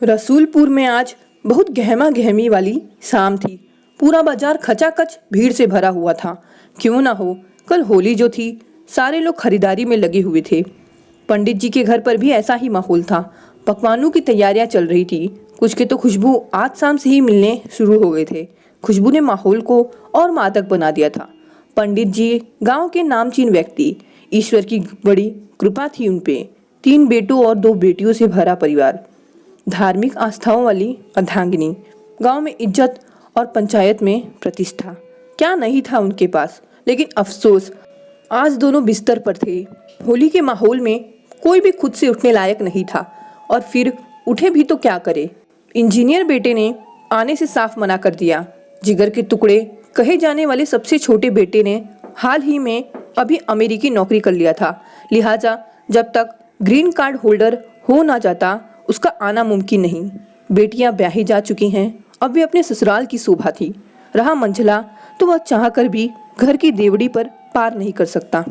रसूलपुर में आज बहुत गहमा गहमी वाली शाम थी। पूरा बाजार खचाखच भीड़ से भरा हुआ था। क्यों ना हो, कल होली जो थी, सारे लोग खरीदारी में लगे हुए थे। पंडित जी के घर पर भी ऐसा ही माहौल था। पकवानों की तैयारियां चल रही थी। कुछ के तो खुशबू आज शाम से ही मिलने शुरू हो गए थे। खुशबू ने माहौल को और मादक बना दिया था। पंडित जी गांव के नामचीन व्यक्ति, ईश्वर की बड़ी कृपा थी उन पे। 3 बेटों और 2 बेटियों से भरा परिवार, धार्मिक आस्थाओं वाली अर्धांगिनी, गांव में इज्जत और पंचायत में प्रतिष्ठा। क्या नहीं था उनके पास, लेकिन अफसोस आज दोनों बिस्तर पर थे। होली के माहौल में कोई भी खुद से उठने लायक नहीं था, और फिर उठे भी तो क्या करे। इंजीनियर बेटे ने आने से साफ मना कर दिया। जिगर के टुकड़े कहे जाने वाले सबसे छोटे बेटे ने हाल ही में अभी अमेरिकी नौकरी कर लिया था, लिहाजा जब तक ग्रीन कार्ड होल्डर हो ना जाता उसका आना मुमकिन नहीं। बेटियां ब्याही जा चुकी हैं, अब वे अपने ससुराल की शोभा थी। रहा मंझला तो वह चाहकर भी घर की देवड़ी पर पार नहीं कर सकता।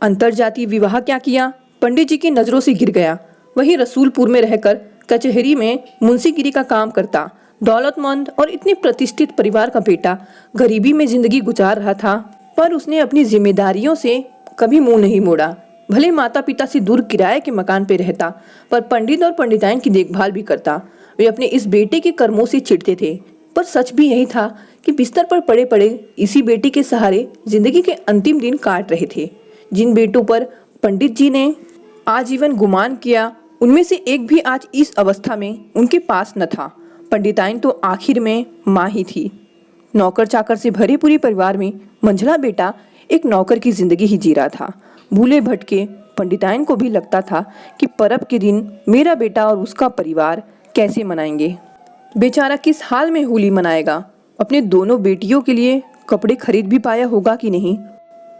अंतरजातीय विवाह क्या किया, पंडित जी की नज़रों से गिर गया। वही रसूलपुर में रहकर कचहरी में मुंशीगिरी का काम करता, दौलतमंद और इतने प्रतिष्ठित परिवार का बेटा गरीबी में जिंदगी गुजार रहा था, पर उसने अपनी जिम्मेदारियों से कभी मुंह नहीं मोड़ा। भले माता पिता से दूर किराए के मकान पे रहता, पर पंडित और पंडिताइन की देखभाल भी करता। वे अपने इस बेटे के कर्मों से चिढ़ते थे, पर सच भी यही था कि बिस्तर पर पड़े पड़े इसी बेटे के सहारे जिंदगी के अंतिम दिन काट रहे थे। जिन बेटों पर पंडित जी ने आजीवन गुमान किया, उनमें से एक भी आज इस अवस्था में उनके पास न था। पंडिताइन तो आखिर में माँ ही थी। नौकर चाकर से भरे पूरे परिवार में मंझला बेटा एक नौकर की जिंदगी ही जी रहा था। भूले भटके पंडिताइन को भी लगता था कि परब के दिन मेरा बेटा और उसका परिवार कैसे मनाएंगे। बेचारा किस हाल में होली मनाएगा। अपने दोनों बेटियों के लिए कपड़े खरीद भी पाया होगा कि नहीं।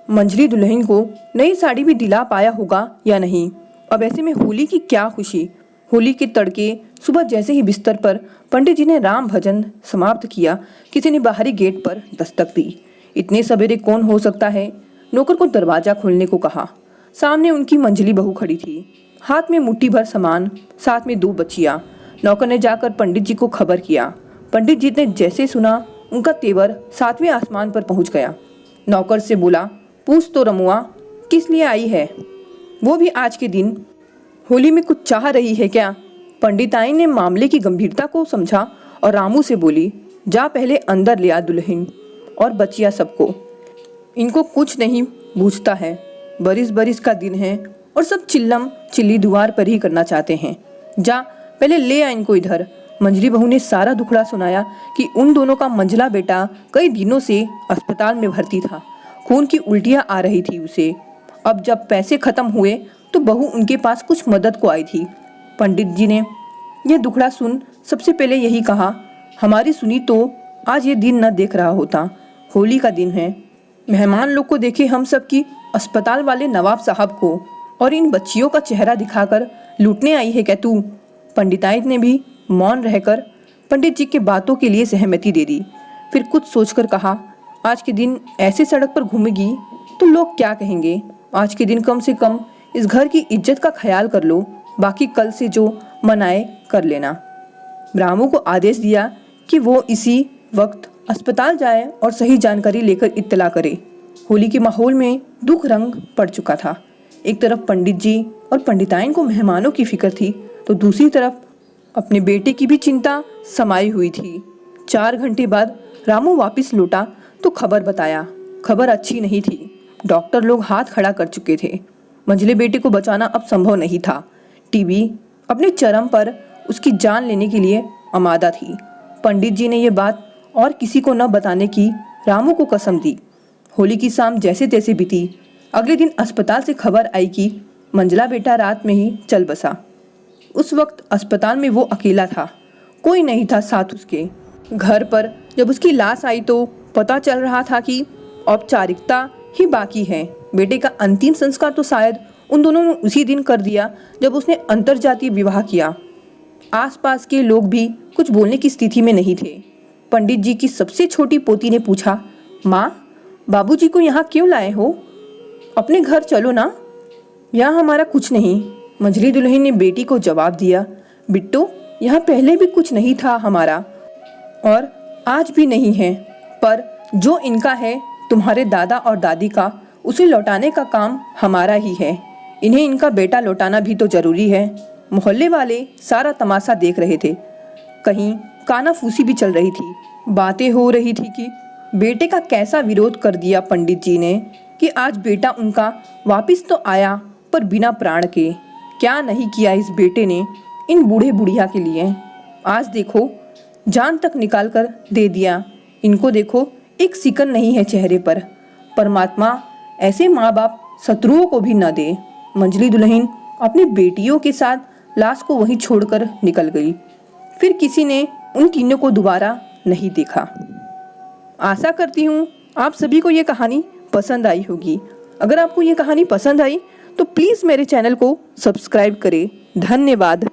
मंझली दुल्हन को नई साड़ी भी दिला पाया होगा या नहीं। अब ऐसे में होली की क्या खुशी। होली के तड़के सुबह जैसे ही बिस्तर पर पंडित जी ने राम भजन समाप्त किया, किसी ने बाहरी गेट पर दस्तक दी। इतने सवेरे कौन हो सकता है। नौकर को दरवाजा खोलने को कहा। सामने उनकी मंझली बहू खड़ी थी, हाथ में मुट्ठी भर सामान, साथ में 2 बच्चियां। नौकर ने जाकर पंडित जी को खबर किया। पंडित जी ने जैसे सुना, उनका तेवर 7वें आसमान पर पहुंच गया। नौकर से बोला, पूछ तो रमुआ, किस लिए आई है, वो भी आज के दिन। होली में कुछ चाह रही है क्या। पंडिताइन ने मामले की गंभीरता को समझा और रामू से बोली, जा पहले अंदर ले आ दुल्हन और बच्चियां सबको। इनको कुछ नहीं बूझता है। बरिस बरिस का दिन है और सब चिल्लम चिल्ली द्वार पर ही करना चाहते हैं। जा पहले ले आ इनको इधर। मंझली बहू ने सारा दुखड़ा सुनाया कि उन दोनों का मंझला बेटा कई दिनों से अस्पताल में भर्ती था। खून की उल्टियां आ रही थी उसे। अब जब पैसे खत्म हुए तो बहू उनके पास कुछ मदद को आई थी। पंडित जी ने यह दुखड़ा सुन सबसे पहले यही कहा, हमारी सुनी तो आज ये दिन न देख रहा होता। होली का दिन है। मेहमान लोग को देखे हम सब की अस्पताल वाले नवाब साहब को, और इन बच्चियों का चेहरा दिखाकर लूटने आई है क्या तू। पंडिताइन ने भी मौन रहकर पंडित जी के बातों के लिए सहमति दे दी। फिर कुछ सोचकर कहा, आज के दिन ऐसे सड़क पर घूमेगी तो लोग क्या कहेंगे। आज के दिन कम से कम इस घर की इज्जत का ख्याल कर लो, बाकी कल से जो मनाए कर लेना। रामू को आदेश दिया कि वो इसी वक्त अस्पताल जाए और सही जानकारी लेकर इत्तला करे। होली के माहौल में दुख रंग पड़ चुका था। एक तरफ पंडित जी और पंडिताइन को मेहमानों की फिक्र थी, तो दूसरी तरफ अपने बेटे की भी चिंता समाई हुई थी। 4 घंटे बाद रामू वापस लौटा तो खबर बताया। खबर अच्छी नहीं थी। डॉक्टर लोग हाथ खड़ा कर चुके थे। मंझले बेटे को बचाना अब संभव नहीं था। टीबी अपने चरम पर उसकी जान लेने के लिए आमादा थी। पंडित जी ने यह बात और किसी को न बताने की रामू को कसम दी। होली की शाम जैसे तैसे बीती। अगले दिन अस्पताल से खबर आई कि मंझला बेटा रात में ही चल बसा। उस वक्त अस्पताल में वो अकेला था, कोई नहीं था साथ उसके। घर पर जब उसकी लाश आई तो पता चल रहा था कि औपचारिकता ही बाकी है। बेटे का अंतिम संस्कार तो शायद उन दोनों ने उसी दिन कर दिया जब उसने अंतरजातीय विवाह किया। आसपास के लोग भी कुछ बोलने की स्थिति में नहीं थे। पंडित जी की सबसे छोटी पोती ने पूछा, माँ, बाबूजी को यहाँ क्यों लाए हो, अपने घर चलो ना, यहाँ हमारा कुछ नहीं। मंझली दुल्हन ने बेटी को जवाब दिया, बिट्टू यहाँ पहले भी कुछ नहीं था हमारा और आज भी नहीं है, पर जो इनका है तुम्हारे दादा और दादी का, उसे लौटाने का काम हमारा ही है। इन्हें इनका बेटा लौटाना भी तो जरूरी है। मोहल्ले वाले सारा तमाशा देख रहे थे। कहीं कानाफूसी भी चल रही थी। बातें हो रही थी कि बेटे का कैसा विरोध कर दिया पंडित जी ने कि आज बेटा उनका वापस तो आया पर बिना प्राण के। क्या नहीं किया इस बेटे ने इन बूढ़े बुढ़िया के लिए। आज देखो जान तक निकाल कर दे दिया। इनको देखो एक सिकन नहीं है चेहरे पर। परमात्मा ऐसे माँ बाप शत्रुओं को भी न दे। मंजली दुल्हन अपनी बेटियों के साथ लाश को वहीं छोड़कर निकल गई। फिर किसी ने उन तीनों को दोबारा नहीं देखा। आशा करती हूँ आप सभी को ये कहानी पसंद आई होगी। अगर आपको ये कहानी पसंद आई तो प्लीज़ मेरे चैनल को सब्सक्राइब करें। धन्यवाद।